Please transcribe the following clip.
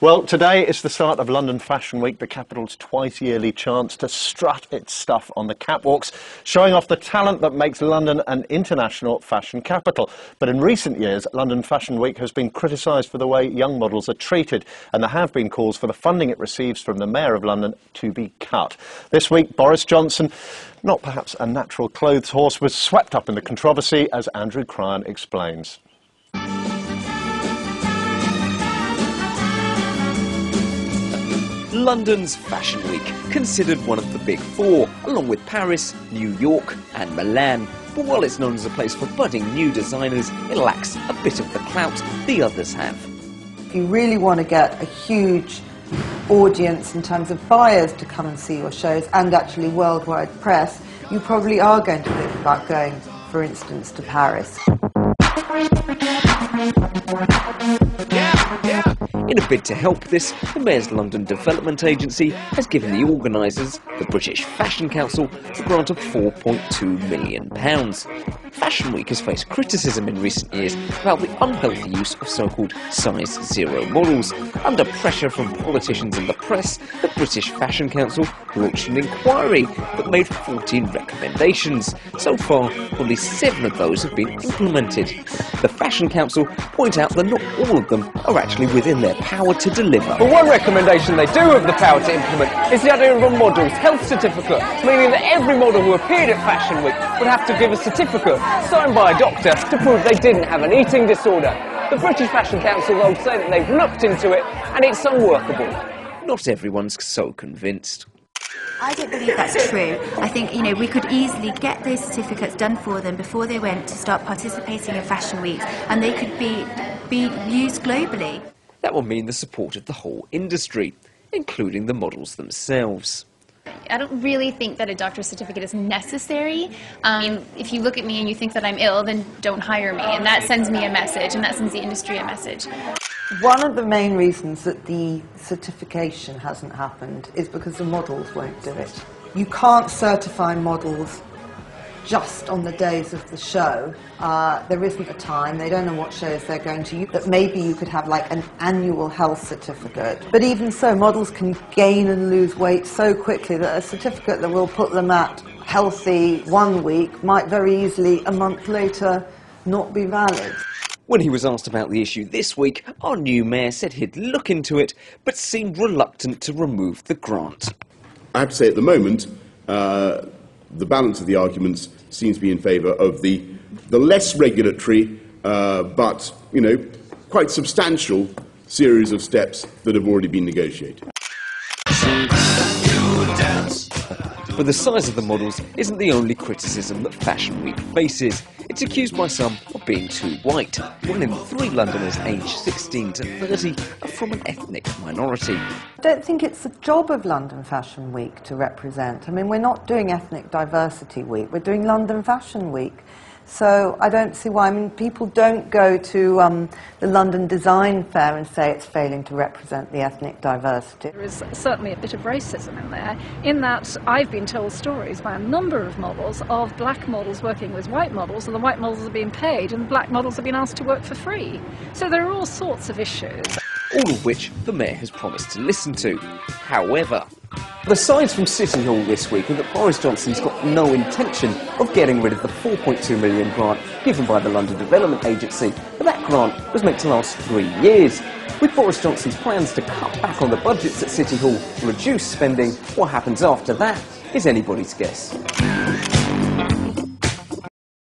Well, today is the start of London Fashion Week, the capital's twice-yearly chance to strut its stuff on the catwalks, showing off the talent that makes London an international fashion capital. But in recent years, London Fashion Week has been criticised for the way young models are treated, and there have been calls for the funding it receives from the Mayor of London to be cut. This week, Boris Johnson, not perhaps a natural clothes horse, was swept up in the controversy, as Andrew Cryan explains. London's Fashion Week, considered one of the big four, along with Paris, New York and Milan. But while it's known as a place for budding new designers, it lacks a bit of the clout the others have. If you really want to get a huge audience in terms of buyers to come and see your shows, and actually worldwide press, you probably are going to think about going, for instance, to Paris. In a bid to help this, the Mayor's London Development Agency has given the organisers, the British Fashion Council, a grant of £4.2 million. Fashion Week has faced criticism in recent years about the unhealthy use of so-called size zero models. Under pressure from politicians and the press, the British Fashion Council launched an inquiry that made 14 recommendations. So far, only 7 of those have been implemented. The Fashion Council point out that not all of them are actually within their power to deliver. But one recommendation they do have the power to implement is the idea of a model's health certificate, meaning that every model who appeared at Fashion Week would have to give a certificate signed by a doctor to prove they didn't have an eating disorder. The British Fashion Council will say that they've looked into it and it's unworkable. Not everyone's so convinced. I don't believe that's true. I think, we could easily get those certificates done for them before they went to start participating in Fashion Weeks, and they could be used globally. That will mean the support of the whole industry, including the models themselves. I don't really think that a doctor's certificate is necessary. If you look at me and you think that I'm ill, then don't hire me, and that sends me a message, and that sends the industry a message. One of the main reasons that the certification hasn't happened is because the models won't do it. You can't certify models just on the days of the show. There isn't a time, they don't know what shows they're going to use, that maybe you could have like an annual health certificate. But even so, models can gain and lose weight so quickly that a certificate that will put them at healthy 1 week might very easily, a month later, not be valid. When he was asked about the issue this week, our new mayor said he'd look into it, but seemed reluctant to remove the grant. I have to say at the moment, the balance of the arguments seems to be in favour of the less regulatory, but, quite substantial series of steps that have already been negotiated. But the size of the models isn't the only criticism that Fashion Week faces. It's accused by some of being too white. 1 in 3 Londoners aged 16 to 30 are from an ethnic minority. I don't think it's the job of London Fashion Week to represent. We're not doing Ethnic Diversity Week, we're doing London Fashion Week. So I don't see why. People don't go to the London Design Fair and say it's failing to represent the ethnic diversity. There is certainly a bit of racism in there, in that I've been told stories by a number of models of black models working with white models, and the white models are being paid and the black models have been asked to work for free. So there are all sorts of issues. All of which the Mayor has promised to listen to. However, The signs from City Hall this week are that Boris Johnson's got no intention of getting rid of the £4.2 million grant given by the London Development Agency, but that grant was meant to last 3 years. With Boris Johnson's plans to cut back on the budgets at City Hall, reduce spending, what happens after that is anybody's guess.